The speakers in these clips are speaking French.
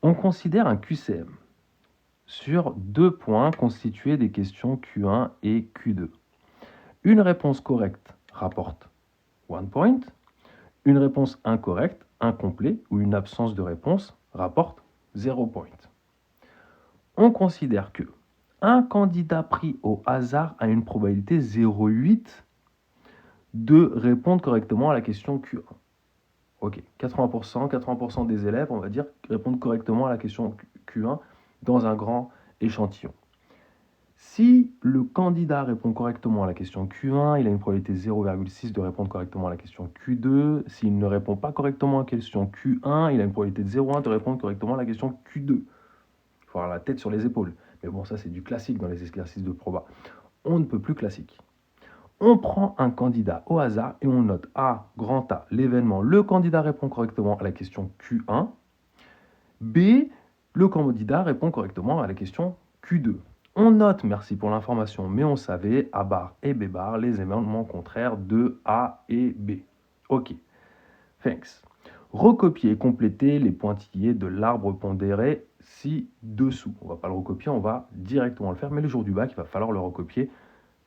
On considère un QCM sur 2 points constitués des questions Q1 et Q2. Une réponse correcte rapporte 1 point, une réponse incorrecte, incomplet ou une absence de réponse rapporte 0 point. On considère que un candidat pris au hasard a une probabilité 0,8 de répondre correctement à la question Q1. Ok, 80% des élèves, on va dire, répondent correctement à la question Q1 dans un grand échantillon. Si le candidat répond correctement à la question Q1, il a une probabilité 0,6 de répondre correctement à la question Q2. S'il ne répond pas correctement à la question Q1, il a une probabilité de 0,1 de répondre correctement à la question Q2. Il faut avoir la tête sur les épaules. Mais bon, ça c'est du classique dans les exercices de proba. On ne peut plus classique. On prend un candidat au hasard et on note A, grand A, l'événement. Le candidat répond correctement à la question Q1. B, le candidat répond correctement à la question Q2. On note, merci pour l'information, mais on savait, A bar et B bar, les événements contraires de A et B. Ok, thanks. Recopier et compléter les pointillés de l'arbre pondéré ci-dessous. On ne va pas le recopier, on va directement le faire, mais le jour du bac, il va falloir le recopier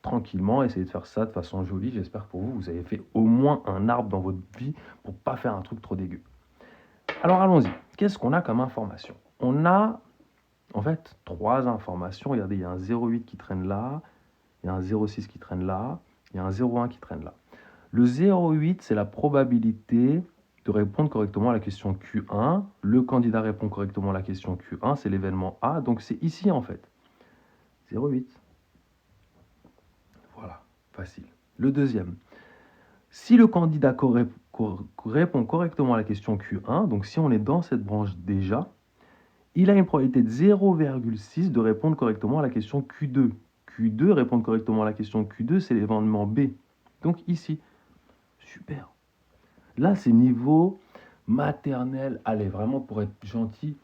tranquillement, essayez de faire ça de façon jolie. J'espère pour vous, vous avez fait au moins un arbre dans votre vie pour ne pas faire un truc trop dégueu. Alors allons-y. Qu'est-ce qu'on a comme information? On a en fait 3 informations. Regardez, il y a un 0,8 qui traîne là, il y a un 0,6 qui traîne là, il y a un 0,1 qui traîne là. Le 0,8, c'est la probabilité de répondre correctement à la question Q1. Le candidat répond correctement à la question Q1, c'est l'événement A, donc c'est ici en fait. 0,8. Voilà, facile. Le deuxième, si le candidat répond correctement à la question Q1, donc si on est dans cette branche déjà, il a une probabilité de 0,6 de répondre correctement à la question Q2. Q2, répondre correctement à la question Q2, c'est l'événement B. Donc ici, super. Là, c'est niveau maternel. Allez, vraiment pour être gentil,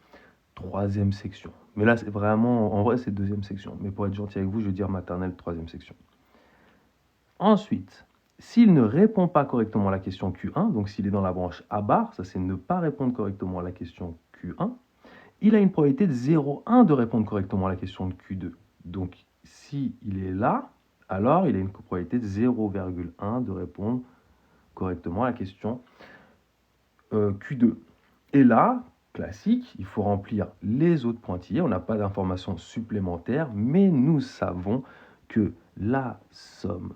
3e section. Mais là, c'est vraiment, en vrai, c'est 2e section. Mais pour être gentil avec vous, je vais dire maternelle, 3e section. Ensuite, s'il ne répond pas correctement à la question Q1, donc s'il est dans la branche A bar, ça c'est ne pas répondre correctement à la question Q1, il a une probabilité de 0,1 de répondre correctement à la question de Q2. Donc s'il est là, alors il a une probabilité de 0,1 de répondre correctement à la question Q2. Et là, classique, il faut remplir les autres pointillés. On n'a pas d'informations supplémentaires, mais nous savons que la somme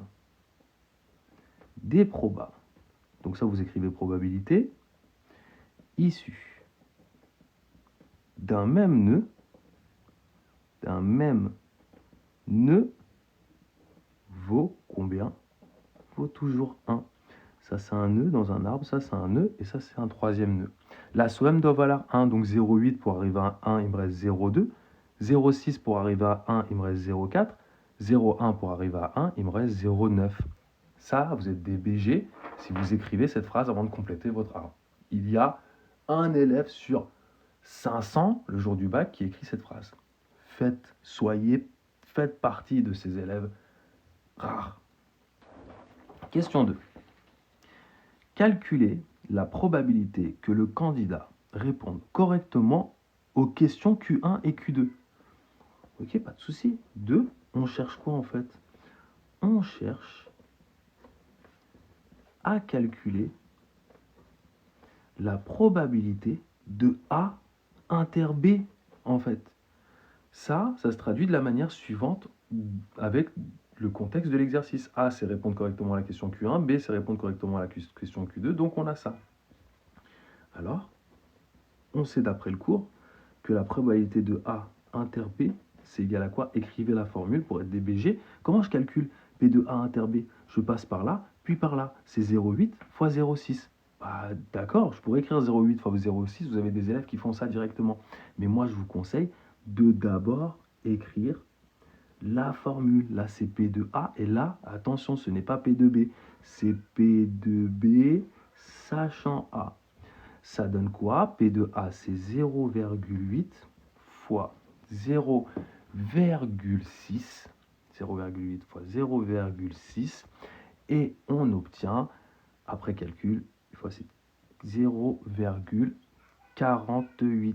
des probas, donc ça vous écrivez probabilité, issue d'un même nœud vaut combien? Vaut toujours 1. Ça c'est un nœud dans un arbre, ça c'est un nœud, et ça c'est un 3e nœud. La somme doit valoir 1, donc 0,8 pour arriver à 1, il me reste 0,2. 0,6 pour arriver à 1, il me reste 0,4. 0,1 pour arriver à 1, il me reste 0,9. Ça, vous êtes des BG si vous écrivez cette phrase avant de compléter votre arbre. Il y a un élève sur 500 le jour du bac qui écrit cette phrase. Faites partie de ces élèves rares. Question 2. Calculez la probabilité que le candidat réponde correctement aux questions Q1 et Q2. Ok, pas de souci. 2, on cherche quoi en fait? On cherche à calculer la probabilité de A inter B en fait. Ça se traduit de la manière suivante avec le contexte de l'exercice. A, c'est répondre correctement à la question Q1, B, c'est répondre correctement à la question Q2, donc on a ça. Alors, on sait d'après le cours que la probabilité de A inter B, c'est égal à quoi? Écrivez la formule pour être des BG. Comment je calcule P de A inter B? Je passe par là, puis par là. C'est 0,8 fois 0,6. Bah, d'accord, je pourrais écrire 0,8 fois 0,6, vous avez des élèves qui font ça directement. Mais moi, je vous conseille de d'abord écrire la formule. Là, c'est P de A, et là, attention, ce n'est pas P de B, c'est P de B sachant A. Ça donne quoi? P de A, c'est 0,8 fois 0,6. 0,8 fois 0,6. Et on obtient, après calcul, une fois c'est 0,48.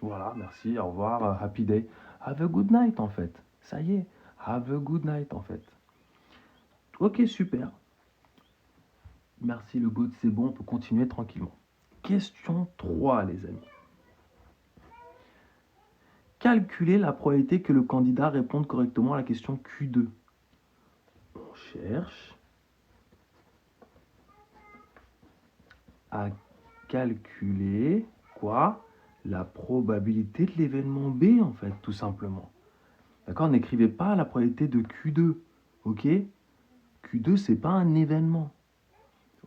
Voilà, merci, au revoir, happy day. Have a good night en fait. Ça y est, have a good night en fait. Ok, super. Merci le good, c'est bon, on peut continuer tranquillement. Question 3, les amis. Calculer la probabilité que le candidat réponde correctement à la question Q2. On cherche à calculer quoi? La probabilité de l'événement B, en fait, tout simplement. D'accord? N'écrivez pas la probabilité de Q2. Ok? Q2, c'est pas un événement.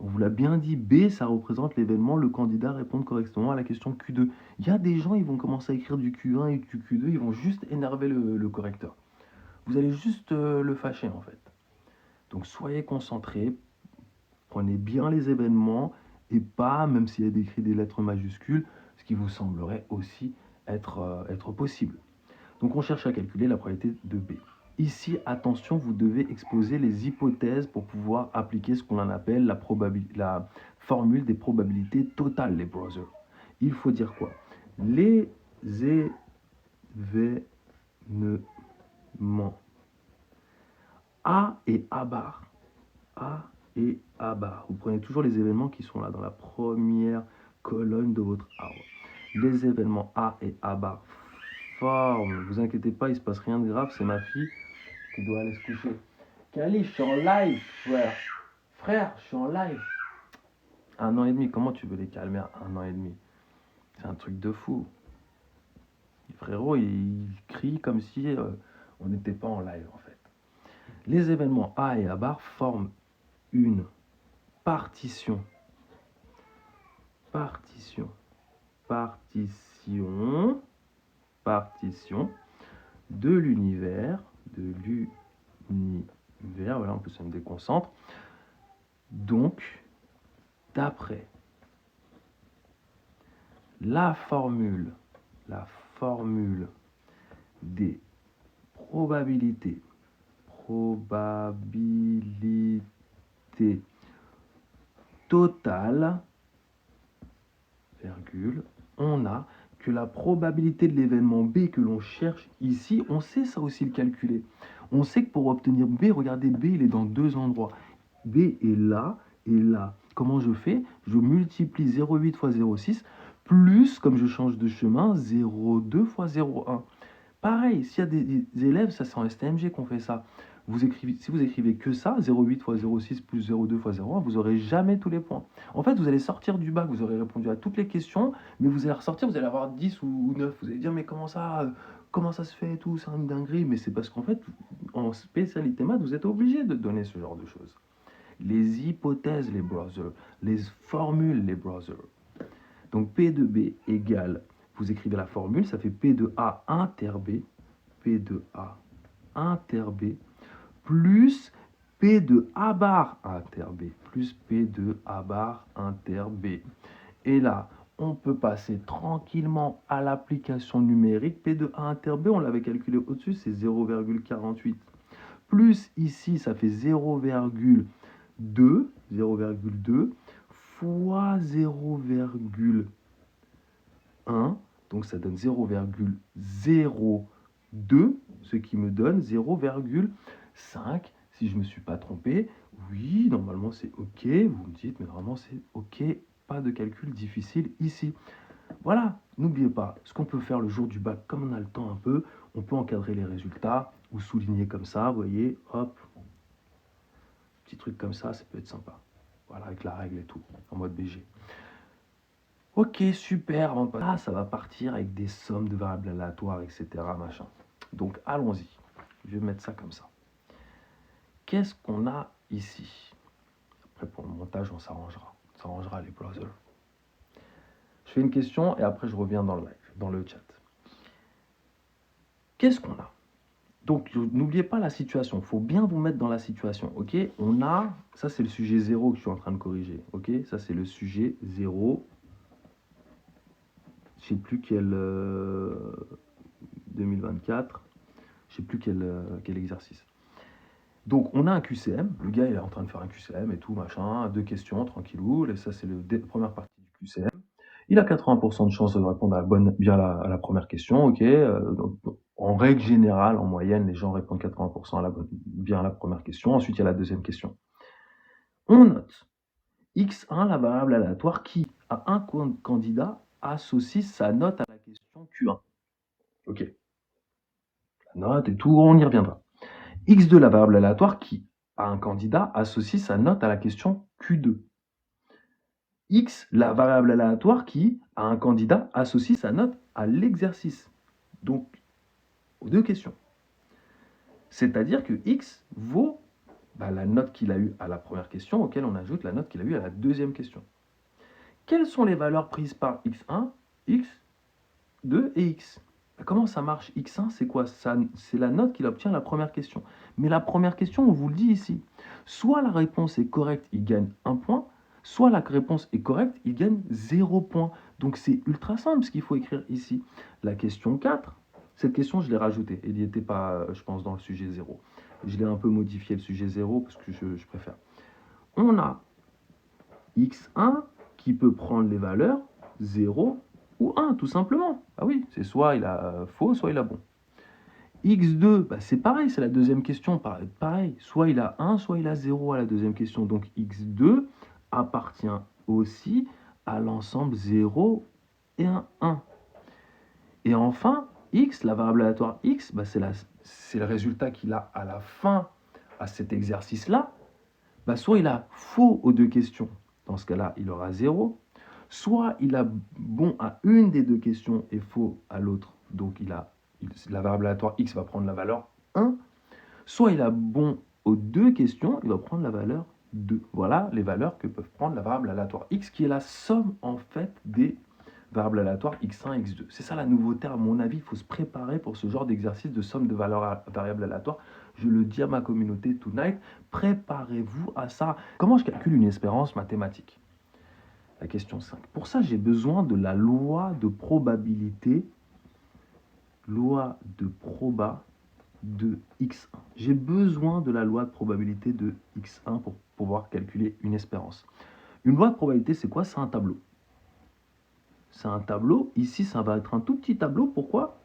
On vous l'a bien dit, B, ça représente l'événement, le candidat répond correctement à la question Q2. Il y a des gens, ils vont commencer à écrire du Q1 et du Q2, ils vont juste énerver le correcteur. Vous allez juste le fâcher, en fait. Donc soyez concentrés, prenez bien les événements et pas, même s'il y a écrit des lettres majuscules, ce qui vous semblerait aussi être possible. Donc on cherche à calculer la probabilité de B. Ici, attention, vous devez exposer les hypothèses pour pouvoir appliquer ce qu'on appelle la formule des probabilités totales, les browsers. Il faut dire quoi? Les événements A et A bar. A et A bar. Vous prenez toujours les événements qui sont là dans la première colonne de votre arbre. Les événements A et A bar forment. Vous inquiétez pas, il se passe rien de grave, c'est ma fille qui doit aller se coucher. Kali, je suis en live, frère. Frère, je suis en live. 1 an et demi, comment tu veux les calmer à 1 an et demi? C'est un truc de fou. Le frérot, il crie comme si on n'était pas en live, en fait. Les événements A et A bar forment une partition. Partition. Partition. Partition de l'univers. De l'univers. Voilà, en plus, ça me déconcentre. Donc, d'après la formule des probabilités totales, virgule, on a que la probabilité de l'événement B que l'on cherche ici, on sait ça aussi le calculer. On sait que pour obtenir B, regardez, B, il est dans deux endroits. B est là et là. Comment je fais? Je multiplie 0,8 fois 0,6 plus, comme je change de chemin, 0,2 fois 0,1. Pareil, s'il y a des élèves, ça c'est en STMG qu'on fait ça. Si vous écrivez que ça, 0,8 fois 0,6 plus 0,2 fois 0,1, vous n'aurez jamais tous les points. En fait, vous allez sortir du bac, vous aurez répondu à toutes les questions, mais vous allez ressortir, vous allez avoir 10 ou 9. Vous allez dire, mais comment ça se fait et tout, c'est une dinguerie. Mais c'est parce qu'en fait, en spécialité maths, vous êtes obligé de donner ce genre de choses. Les hypothèses, les browsers, les formules, les browsers. Donc P de B égale, vous écrivez la formule, ça fait P de A inter B, P de A inter B, plus P de A bar inter B, plus P de A bar inter B. Et là, on peut passer tranquillement à l'application numérique. P de A inter B, on l'avait calculé au-dessus, c'est 0,48. Plus ici, ça fait 0,2 fois 0,1. Donc ça donne 0,02, ce qui me donne 0,5. Si je ne me suis pas trompé, oui, normalement c'est OK. Vous me dites, mais vraiment c'est OK. Pas de calcul difficile ici. Voilà, n'oubliez pas, ce qu'on peut faire le jour du bac, comme on a le temps un peu, on peut encadrer les résultats ou souligner comme ça, vous voyez, hop, petit truc comme ça peut être sympa. Voilà, avec la règle et tout, en mode BG. Ok, super. Ah, ça va partir avec des sommes de variables aléatoires, etc. Machin. Donc, allons-y. Je vais mettre ça comme ça. Qu'est-ce qu'on a ici? Après, pour le montage, on s'arrangera. On s'arrangera les browsers. Je fais une question et après, je reviens dans le live, dans le chat. Qu'est-ce qu'on a? Donc, n'oubliez pas la situation. Il faut bien vous mettre dans la situation. Ok? On a, ça c'est le sujet 0 que je suis en train de corriger. Ok? Ça c'est le sujet 0. Je ne sais plus quel 2024. Je ne sais plus quel exercice. Donc, on a un QCM. Le gars, il est en train de faire un QCM et tout, machin. 2 questions, tranquillou. Et ça, c'est la première partie du QCM. Il a 80% de chance de répondre à la première question, ok. Donc, en règle générale, en moyenne, les gens répondent 80% bien à la première question. Ensuite, il y a la deuxième question. On note x1, la variable aléatoire qui, à un candidat, associe sa note à la question Q1. Ok. La note et tout, on y reviendra. x2, la variable aléatoire qui, à un candidat, associe sa note à la question Q2. X, la variable aléatoire qui, à un candidat, associe sa note à l'exercice. Donc, aux deux questions. C'est-à-dire que X vaut la note qu'il a eue à la première question, auquel on ajoute la note qu'il a eue à la deuxième question. Quelles sont les valeurs prises par X1, X2 et X? Comment ça marche? X1, c'est quoi? C'est la note qu'il obtient à la première question. Mais la première question, on vous le dit ici. Soit la réponse est correcte, il gagne 1 point, soit la réponse est correcte, il gagne 0 point. Donc c'est ultra simple ce qu'il faut écrire ici. La question 4, cette question, je l'ai rajoutée. Elle n'y était pas, je pense, dans le sujet 0. Je l'ai un peu modifié, le sujet 0, parce que je préfère. On a X1 qui peut prendre les valeurs 0 ou 1, tout simplement. Ah oui, c'est soit il a faux, soit il a bon. X2, c'est pareil, c'est la deuxième question, pareil. Soit il a 1, soit il a 0 à la deuxième question. Donc X2 appartient aussi à l'ensemble 0 et 1. Et enfin, X, la variable aléatoire X, c'est le résultat qu'il a à la fin à cet exercice-là. Soit il a faux aux deux questions. Dans ce cas-là, il aura 0. Soit il a bon à une des deux questions et faux à l'autre. Donc la variable aléatoire x va prendre la valeur 1. Soit il a bon aux deux questions, il va prendre la valeur 2. Voilà les valeurs que peuvent prendre la variable aléatoire x, qui est la somme en fait des variables aléatoires x1 et x2. C'est ça la nouveauté, à mon avis. Il faut se préparer pour ce genre d'exercice de somme de variables aléatoires. Je le dis à ma communauté tonight, préparez-vous à ça. Comment je calcule une espérance mathématique? La question 5. Pour ça, j'ai besoin de la loi de probabilité, loi de proba de x1. J'ai besoin de la loi de probabilité de x1 pour pouvoir calculer une espérance. Une loi de probabilité, c'est quoi? C'est un tableau. C'est un tableau. Ici, ça va être un tout petit tableau. Pourquoi?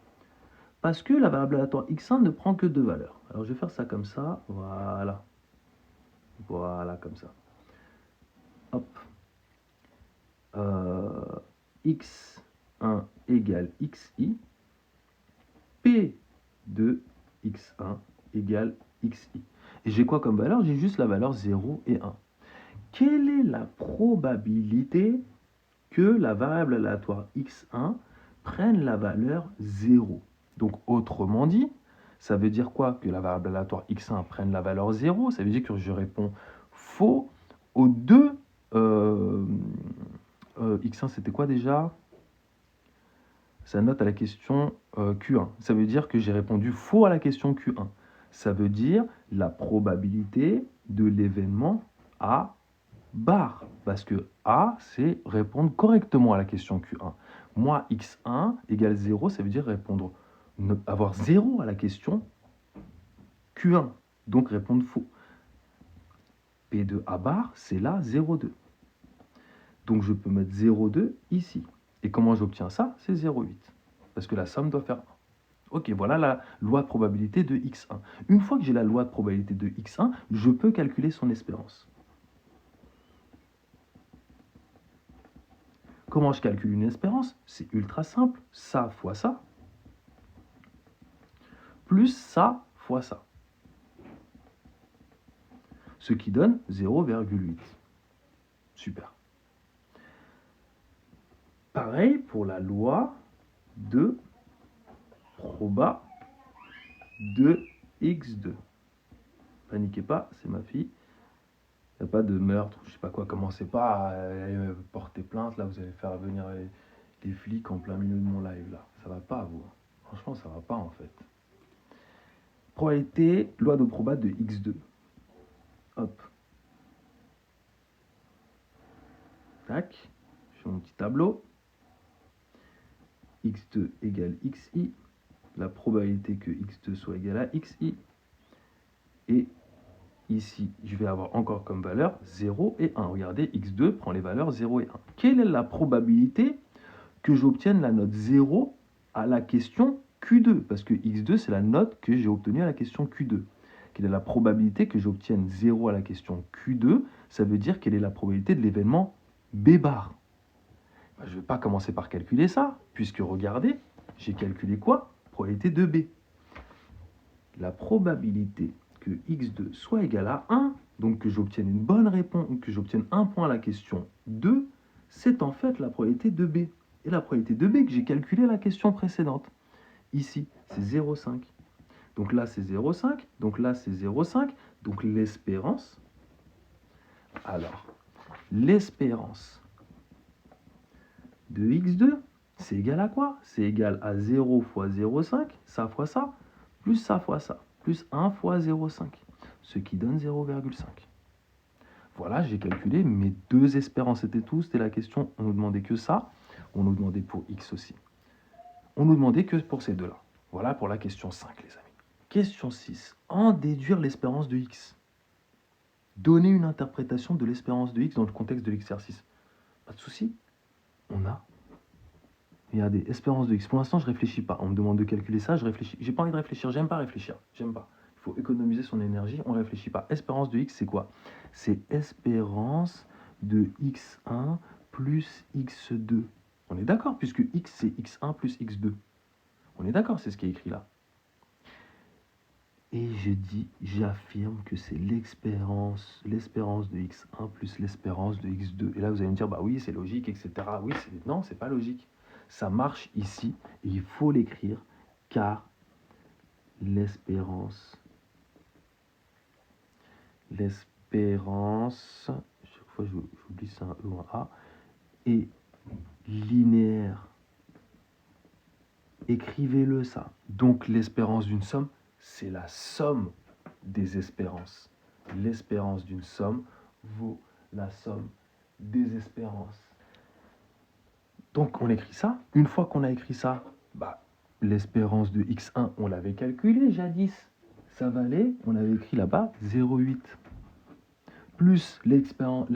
Parce que la variable aléatoire x1 ne prend que deux valeurs. Alors, je vais faire ça comme ça. Voilà. Voilà, comme ça. Hop. X1 égale xi. P de x1 égale xi. Et j'ai quoi comme valeur? J'ai juste la valeur 0 et 1. Quelle est la probabilité que la variable aléatoire x1 prenne la valeur 0? Donc, autrement dit, ça veut dire quoi? Que la variable aléatoire x1 prenne la valeur 0. Ça veut dire que je réponds faux aux deux. X1, c'était quoi déjà? Sa note à la question Q1. Ça veut dire que j'ai répondu faux à la question Q1. Ça veut dire la probabilité de l'événement A bar. Parce que A, c'est répondre correctement à la question Q1. Moi, X1 égale 0, ça veut dire avoir 0 à la question Q1. Donc répondre faux. P de A bar, c'est là 0,2. Donc je peux mettre 0,2 ici. Et comment j'obtiens ça? C'est 0,8. Parce que la somme doit faire 1. Ok, voilà la loi de probabilité de x1. Une fois que j'ai la loi de probabilité de x1, je peux calculer son espérance. Comment je calcule une espérance? C'est ultra simple. Ça fois ça, plus ça fois ça. Ce qui donne 0,8. Super. Pareil pour la loi de proba de x2. Paniquez pas, c'est ma fille. Il n'y a pas de meurtre, je sais pas quoi, commencez pas à porter plainte, là vous allez faire venir les flics en plein milieu de mon live là. Ça va pas vous. Franchement ça va pas en fait. Probabilité, loi de proba de x2. Hop. Tac. Je fais mon petit tableau. x2 égale xi. La probabilité que x2 soit égal à xi. Et ici, je vais avoir encore comme valeur 0 et 1. Regardez, x2 prend les valeurs 0 et 1. Quelle est la probabilité que j'obtienne la note 0 à la question Q2, parce que x2, c'est la note que j'ai obtenue à la question Q2. Quelle est la probabilité que j'obtienne 0 à la question Q2? Ça veut dire quelle est la probabilité de l'événement B bar. Ben, je ne vais pas commencer par calculer ça, puisque regardez, j'ai calculé quoi? Probabilité de B. La probabilité que x2 soit égal à 1, donc que j'obtienne une bonne réponse, que j'obtienne un point à la question 2, c'est en fait la probabilité de B. Et la probabilité de B que j'ai calculée à la question précédente. Ici, c'est 0,5. Donc là, c'est 0,5. Donc là, c'est 0,5. Donc l'espérance. Alors, l'espérance de x2, c'est égal à quoi? C'est égal à 0 fois 0,5, ça fois ça, plus ça fois ça, plus 1 fois 0,5, ce qui donne 0,5. Voilà, j'ai calculé mes deux espérances. C'était tout, c'était la question. On nous demandait que ça. On nous demandait pour x aussi. On nous demandait que pour ces deux-là. Voilà pour la question 5, les amis. Question 6. En déduire l'espérance de x. Donner une interprétation de l'espérance de x dans le contexte de l'exercice. Pas de souci. On a. Regardez, espérance de x. Pour l'instant, je ne réfléchis pas. On me demande de calculer ça, je réfléchis. J'ai pas envie de réfléchir. J'aime pas réfléchir. J'aime pas. Il faut économiser son énergie. On ne réfléchit pas. Espérance de x, c'est quoi? C'est espérance de x1 plus x2. On est d'accord, puisque x, c'est x1 plus x2. On est d'accord, c'est ce qui est écrit là. Et j'affirme que c'est l'espérance de x1 plus l'espérance de x2. Et là, vous allez me dire, bah oui, c'est logique, etc. Oui, non, c'est pas logique. Ça marche ici, et il faut l'écrire, car l'espérance, chaque fois j'oublie ça, un E ou un A, est linéaire. Écrivez-le ça. Donc l'espérance d'une somme, c'est la somme des espérances. L'espérance d'une somme vaut la somme des espérances. Donc on écrit ça. Une fois qu'on a écrit ça, bah, l'espérance de x1, on l'avait calculé jadis. Ça valait, on avait écrit là-bas, 0,8. Plus l'espérance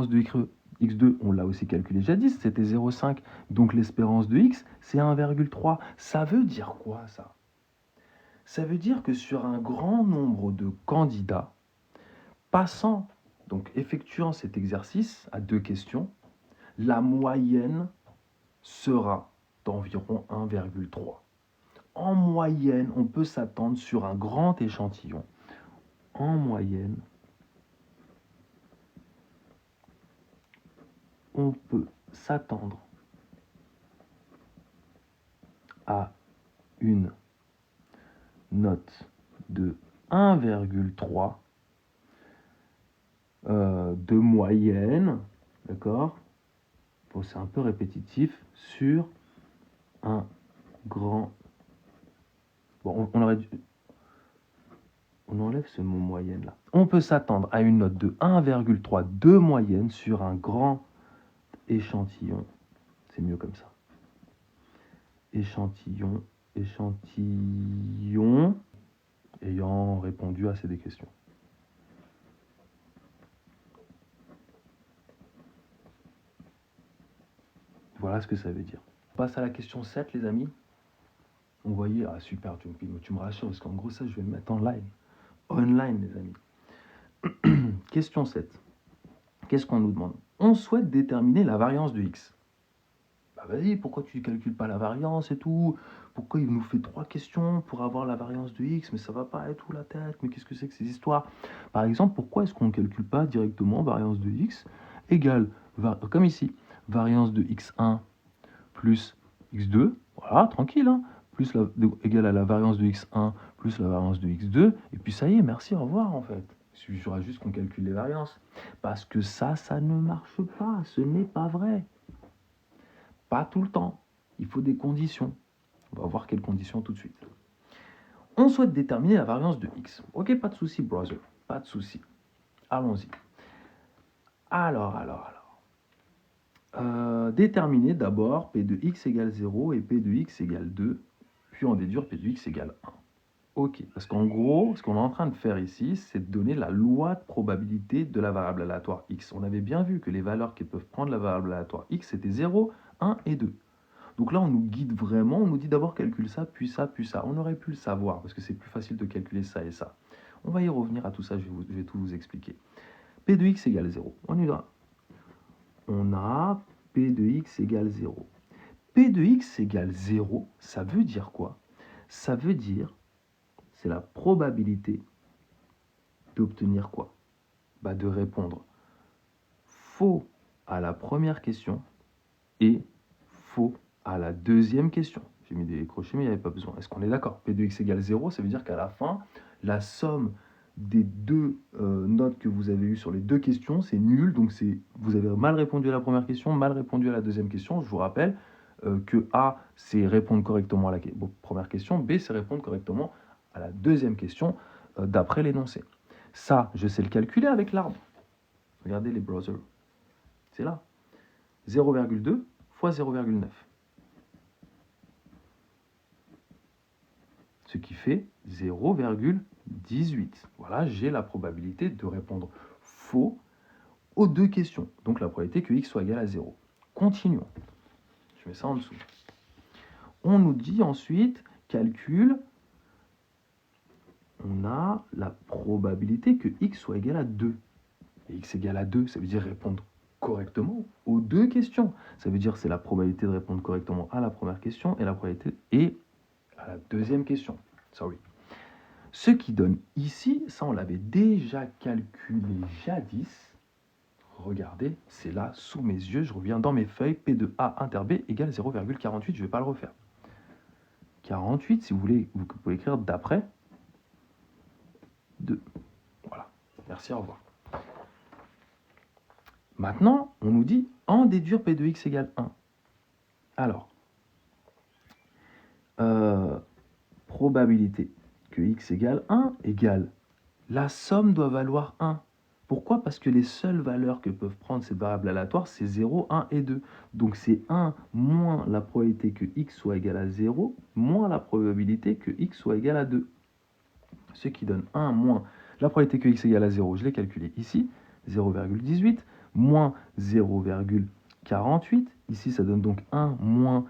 de x2, on l'a aussi calculé jadis, c'était 0,5. Donc l'espérance de x, c'est 1,3. Ça veut dire quoi ça? Ça veut dire que sur un grand nombre de candidats, passant, donc effectuant cet exercice à 2 questions, la moyenne sera d'environ 1,3. En moyenne, on peut s'attendre sur un grand échantillon. En moyenne, on peut s'attendre à une note de 1,3 de moyenne, d'accord? Bon, c'est un peu répétitif, sur un grand... Bon, on aurait dû... On enlève ce mot moyenne là. On peut s'attendre à une note de 1,3 de moyenne sur un grand échantillon. C'est mieux comme ça. Échantillon ayant répondu à ces deux questions. Voilà ce que ça veut dire. On passe à la question 7, les amis. Vous voyez, ah super, tu me rassures, parce qu'en gros, ça, je vais le mettre en live. Online, les amis. Question 7. Qu'est-ce qu'on nous demande? On souhaite déterminer la variance de x. Bah vas-y, pourquoi tu ne calcules pas la variance et tout? Pourquoi il nous fait 3 questions pour avoir la variance de x? Mais ça va pas et tout la tête, mais qu'est-ce que c'est que ces histoires? Par exemple, pourquoi est-ce qu'on ne calcule pas directement variance de x égale, comme ici, variance de x1 plus x2, voilà, tranquille, hein, plus égale à la variance de x1 plus la variance de x2, et puis ça y est, merci, au revoir en fait. Il suffira juste qu'on calcule les variances. Parce que ça ne marche pas, ce n'est pas vrai. Pas tout le temps. Il faut des conditions. On va voir quelles conditions tout de suite. On souhaite déterminer la variance de x. Ok, pas de souci, brother. Pas de souci. Allons-y. Alors. Déterminer d'abord P de x égale 0 et P de x égale 2, puis en déduire P de x égale 1. Ok, parce qu'en gros, ce qu'on est en train de faire ici, c'est de donner la loi de probabilité de la variable aléatoire x. On avait bien vu que les valeurs qui peuvent prendre la variable aléatoire x, c'était 0, 1 et 2. Donc là, on nous guide vraiment, on nous dit d'abord calcule ça, puis ça, puis ça. On aurait pu le savoir, parce que c'est plus facile de calculer ça et ça. On va y revenir à tout ça, je vais tout vous expliquer. P de x égale 0. On y va. On a P de x égale 0. P de x égale 0, ça veut dire quoi? Ça veut dire, c'est la probabilité d'obtenir quoi? Bah, de répondre faux à la première question et faux à la deuxième question. J'ai mis des crochets, mais il n'y avait pas besoin. Est-ce qu'on est d'accord? P de x égale 0, ça veut dire qu'à la fin, la somme des deux notes que vous avez eues sur les deux questions, c'est nul. Donc vous avez mal répondu à la première question, mal répondu à la deuxième question. Je vous rappelle que A, c'est répondre correctement à la première question. B, c'est répondre correctement à la deuxième question d'après l'énoncé. Ça, je sais le calculer avec l'arbre. Regardez les browsers. C'est là. 0,2 fois 0,9. Ce qui fait 0,18. Voilà, j'ai la probabilité de répondre faux aux deux questions. Donc la probabilité que x soit égal à 0. Continuons. Je mets ça en dessous. On nous dit ensuite, calcul, on a la probabilité que x soit égal à 2. Et x égale à 2, ça veut dire répondre correctement aux deux questions. Ça veut dire c'est la probabilité de répondre correctement à la première question et la probabilité et à la deuxième question. Sorry. Ce qui donne ici, ça on l'avait déjà calculé jadis. Regardez, c'est là sous mes yeux, je reviens dans mes feuilles, P de A inter B égale 0,48, je ne vais pas le refaire. 48, si vous voulez, vous pouvez écrire d'après 2. Voilà, merci, au revoir. Maintenant, on nous dit en déduire P de x égale 1. Alors, probabilité que x égale 1 égale la somme doit valoir 1. Pourquoi? Parce que les seules valeurs que peuvent prendre ces variables aléatoires, c'est 0, 1 et 2. Donc c'est 1 moins la probabilité que x soit égal à 0, moins la probabilité que x soit égal à 2. Ce qui donne 1 moins la probabilité que x égale à 0, je l'ai calculé ici, 0,18, moins 0,48. Ici, ça donne donc 1 moins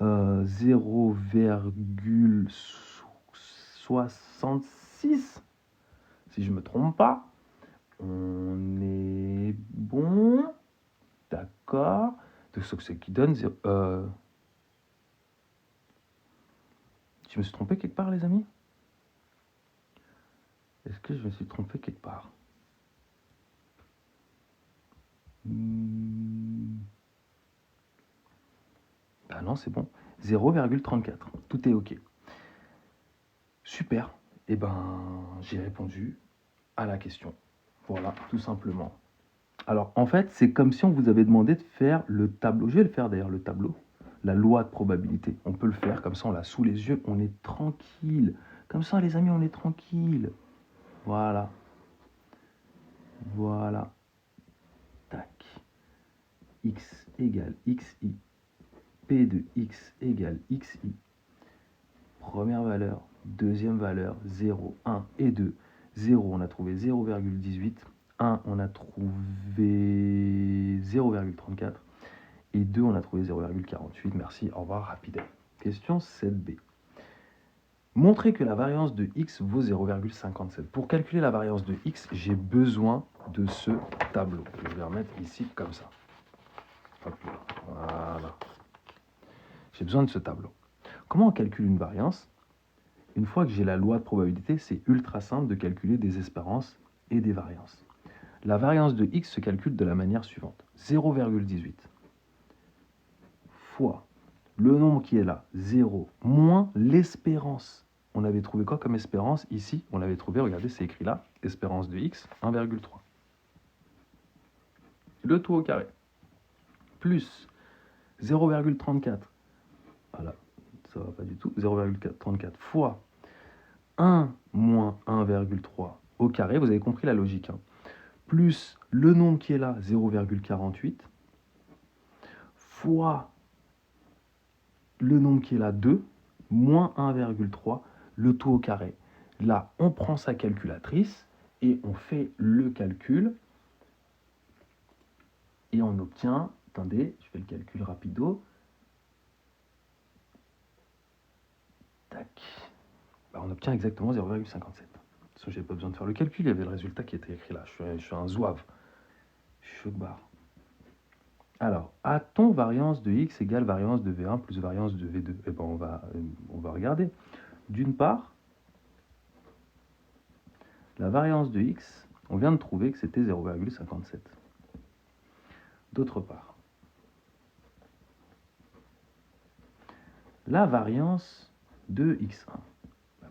0,66. Si je ne me trompe pas, on est bon. D'accord. Donc, ce qui donne... je me suis trompé quelque part, les amis? Est-ce que je me suis trompé quelque part? Ah non, c'est bon. 0,34. Tout est OK. Super. Eh ben, j'ai répondu à la question. Voilà, tout simplement. Alors, en fait, c'est comme si on vous avait demandé de faire le tableau. Je vais le faire d'ailleurs, le tableau. La loi de probabilité. On peut le faire, comme ça, on l'a sous les yeux. On est tranquille. Comme ça, les amis, on est tranquille. Voilà. Voilà. Tac. X égale XI. P de X égale XI. Première valeur, deuxième valeur, 0, 1 et 2. 0, on a trouvé 0,18. 1, on a trouvé 0,34. Et 2, on a trouvé 0,48. Merci, au revoir, rapide. Question 7b. Montrer que la variance de x vaut 0,57. Pour calculer la variance de x, j'ai besoin de ce tableau. Je vais remettre ici comme ça. Hop là, voilà. J'ai besoin de ce tableau. Comment on calcule une variance? Une fois que j'ai la loi de probabilité, c'est ultra simple de calculer des espérances et des variances. La variance de x se calcule de la manière suivante. 0,18 fois le nombre qui est là, 0, moins l'espérance. On avait trouvé quoi comme espérance? Ici, on l'avait trouvé, regardez, c'est écrit là, espérance de x, 1,3. Le tout au carré. Plus 0,34. Voilà, ça va pas du tout. 0,34 fois 1 moins 1,3 au carré, vous avez compris la logique, hein. Plus le nombre qui est là, 0,48, fois le nombre qui est là, 2, moins 1,3, le tout au carré. Là, on prend sa calculatrice et on fait le calcul et on obtient, attendez, je fais le calcul rapido, on obtient exactement 0,57. Parce que j'ai pas besoin de faire le calcul, il y avait le résultat qui était écrit là. Je suis un zouave. Choubar. Alors, a-t-on variance de x égale variance de V1 plus variance de V2? Eh ben, on va regarder. D'une part, la variance de x, on vient de trouver que c'était 0,57. D'autre part, la variance de x1.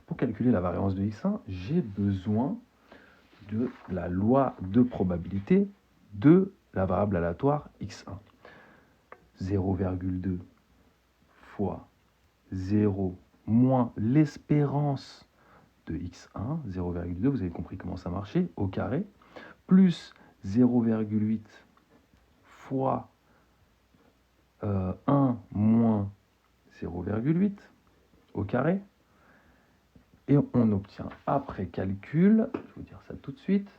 Pour calculer la variance de x1, j'ai besoin de la loi de probabilité de la variable aléatoire x1. 0,2 fois 0 moins l'espérance de x1, 0,2, vous avez compris comment ça marchait, au carré, plus 0,8 fois 1 moins 0,8 au carré, et on obtient après calcul, je vais vous dire ça tout de suite,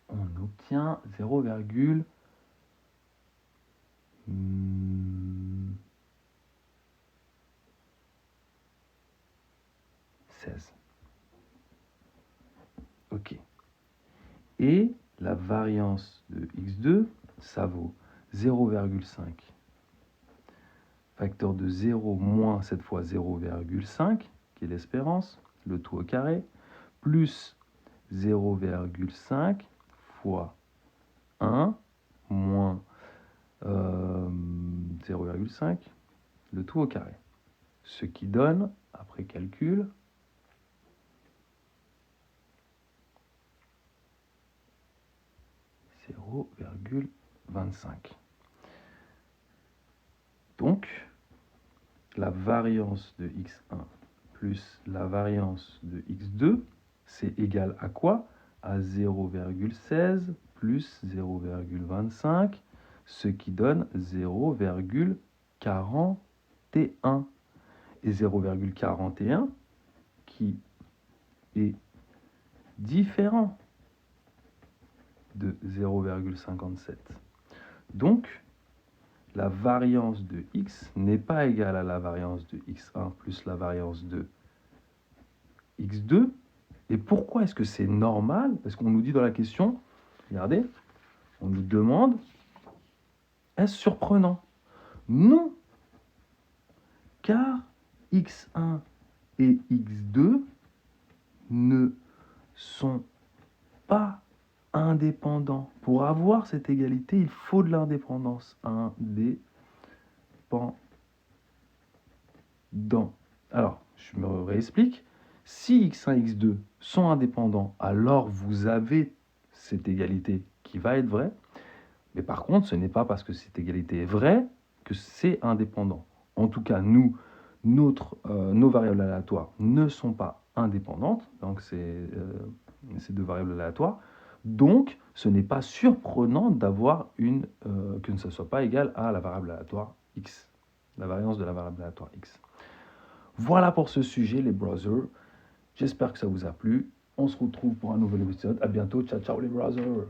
on obtient 0,16. Ok. Et la variance de x2, ça vaut 0,5 facteur de 0 moins cette fois 0,5, qui est l'espérance, le tout au carré, plus 0,5 fois 1 moins 0,5, le tout au carré. Ce qui donne, après calcul, 0,25. Donc, la variance de x1 plus la variance de x2, c'est égal à quoi? À 0,16 plus 0,25, ce qui donne 0,41. Et 0,41 qui est différent de 0,57. Donc, la variance de x n'est pas égale à la variance de x1 plus la variance de x2. Et pourquoi est-ce que c'est normal? Parce qu'on nous dit dans la question, regardez, on nous demande, est-ce surprenant? Non, car x1 et x2 ne sont pas indépendants. Pour avoir cette égalité, il faut de l'indépendance. Indépendant. Alors, je me réexplique. Si x1 et x2 sont indépendants, alors vous avez cette égalité qui va être vraie. Mais par contre, ce n'est pas parce que cette égalité est vraie que c'est indépendant. En tout cas, nos variables aléatoires ne sont pas indépendantes, donc c'est ces deux variables aléatoires. Donc, ce n'est pas surprenant d'avoir que ne soit pas égal à la variable aléatoire x, la variance de la variable aléatoire x. Voilà pour ce sujet, les brothers. J'espère que ça vous a plu. On se retrouve pour un nouvel épisode. À bientôt. Ciao, ciao, les brothers.